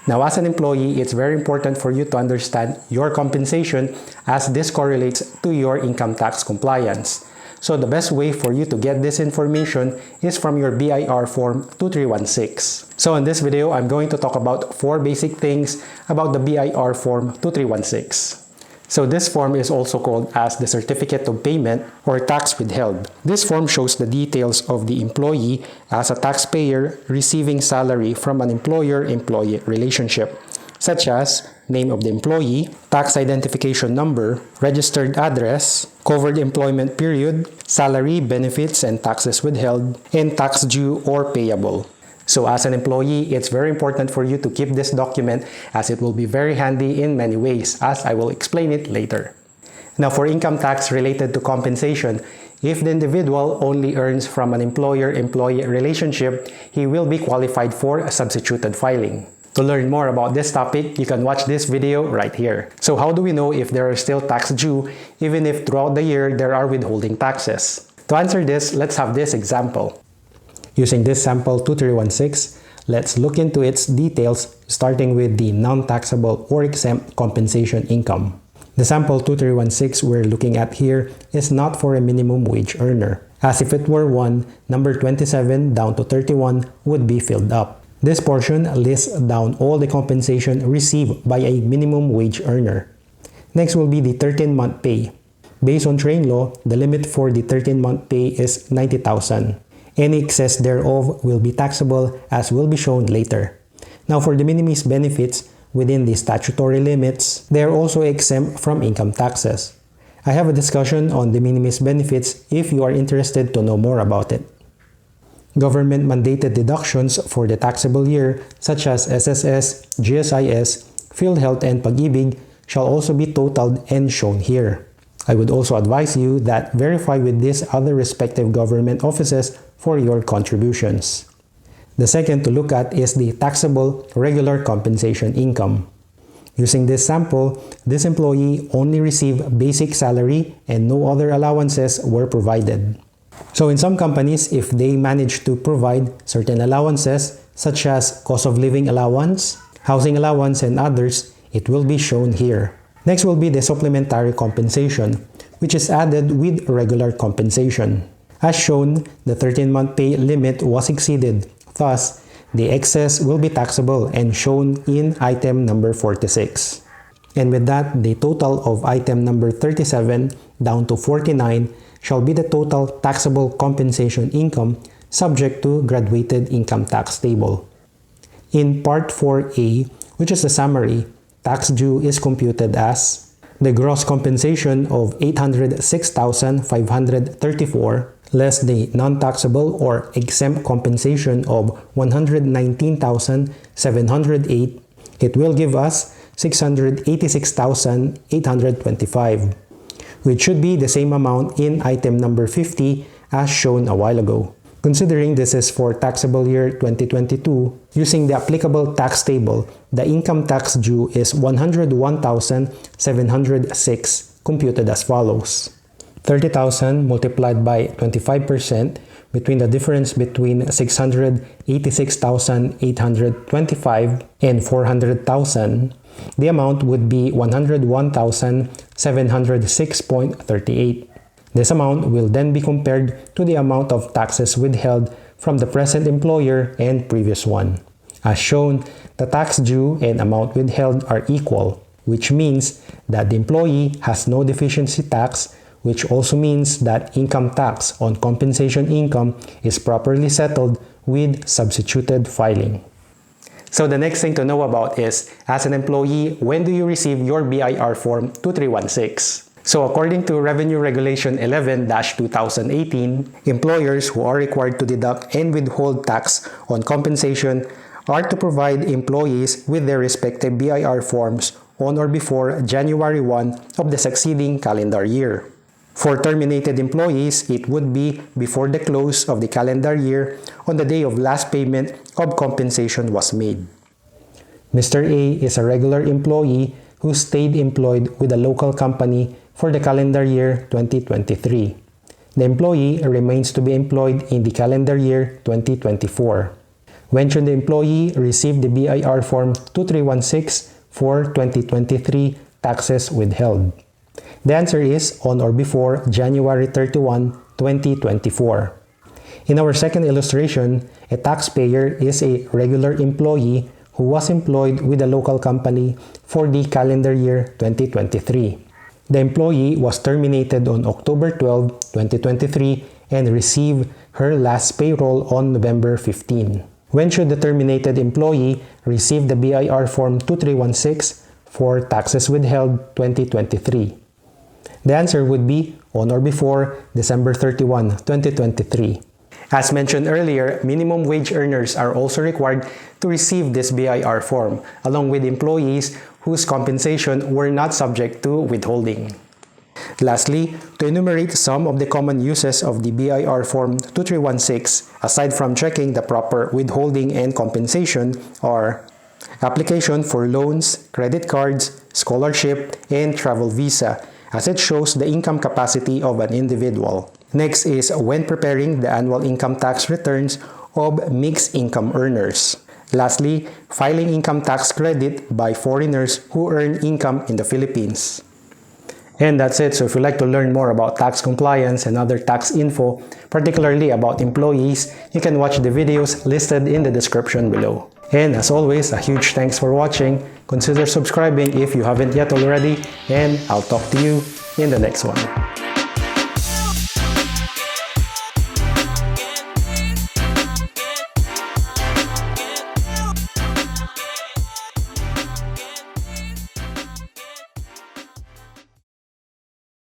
Now, as an employee, it's very important for you to understand your compensation as this correlates to your income tax compliance. So the best way for you to get this information is from your BIR Form 2316. So in this video, I'm going to talk about 4 basic things about the BIR Form 2316. So this form is also called as the Certificate of Payment or Tax Withheld. This form shows the details of the employee as a taxpayer receiving salary from an employer-employee relationship, such as name of the employee, tax identification number, registered address, covered employment period, salary, benefits, and taxes withheld, and tax due or payable. So as an employee, it's very important for you to keep this document as it will be very handy in many ways, as I will explain it later. Now for income tax related to compensation, if the individual only earns from an employer-employee relationship, he will be qualified for substituted filing. To learn more about this topic, you can watch this video right here. So how do we know if there are still tax due, even if throughout the year there are withholding taxes? To answer this, let's have this example. Using this sample 2316, let's look into its details starting with the non-taxable or exempt compensation income. The sample 2316 we're looking at here is not for a minimum wage earner, as if it were one, number 27 down to 31 would be filled up. This portion lists down all the compensation received by a minimum wage earner. Next will be the 13-month pay. Based on train law, the limit for the 13-month pay is 90,000. Any excess thereof will be taxable, as will be shown later. Now for de minimis benefits within the statutory limits, they are also exempt from income taxes. I have a discussion on de minimis benefits if you are interested to know more about it. Government mandated deductions for the taxable year such as SSS, GSIS, PhilHealth, and Pag-ibig shall also be totaled and shown here. I would also advise you that verify with these other respective government offices for your contributions. The second to look at is the taxable regular compensation income. Using this sample, this employee only received basic salary and no other allowances were provided. So in some companies, if they manage to provide certain allowances such as cost of living allowance, housing allowance, and others, it will be shown here. Next will be the supplementary compensation, which is added with regular compensation. As shown, the 13-month pay limit was exceeded, thus, the excess will be taxable and shown in item number 46. And with that, the total of item number 37 down to 49 shall be the total taxable compensation income subject to graduated income tax table. In Part 4A, which is the summary, tax due is computed as the gross compensation of 806,534 less the non-taxable or exempt compensation of 119,708. It will give us 686,825, which should be the same amount in item number 50 as shown a while ago. Considering this is for taxable year 2022, using the applicable tax table, the income tax due is 101,706, computed as follows. 30,000 multiplied by 25% between the difference between 686,825 and 400,000, the amount would be 101,706.38. This amount will then be compared to the amount of taxes withheld from the present employer and previous one. As shown, the tax due and amount withheld are equal, which means that the employee has no deficiency tax, which also means that income tax on compensation income is properly settled with substituted filing. So the next thing to know about is, as an employee, when do you receive your BIR Form 2316? So according to Revenue Regulation 11-2018, employers who are required to deduct and withhold tax on compensation are to provide employees with their respective BIR forms on or before January 1 of the succeeding calendar year. For terminated employees, it would be before the close of the calendar year on the day of last payment of compensation was made. Mr. A is a regular employee who stayed employed with a local company for the calendar year 2023. The employee remains to be employed in the calendar year 2024. When should the employee receive the BIR Form 2316 for 2023 taxes withheld? The answer is on or before January 31, 2024. In our second illustration, a taxpayer is a regular employee who was employed with a local company for the calendar year 2023. The employee was terminated on October 12, 2023 and received her last payroll on November 15. When should the terminated employee receive the BIR Form 2316 for taxes withheld 2023? The answer would be on or before December 31, 2023. As mentioned earlier, minimum wage earners are also required to receive this BIR form, along with employees whose compensation were not subject to withholding. Lastly, to enumerate some of the common uses of the BIR Form 2316, aside from checking the proper withholding and compensation, are application for loans, credit cards, scholarship, and travel visa, as it shows the income capacity of an individual. Next is when preparing the annual income tax returns of mixed income earners. Lastly, filing income tax credit by foreigners who earn income in the Philippines. And that's it. So if you'd like to learn more about tax compliance and other tax info, particularly about employees, you can watch the videos listed in the description below. And as always, a huge thanks for watching. Consider subscribing if you haven't yet already, and I'll talk to you in the next one.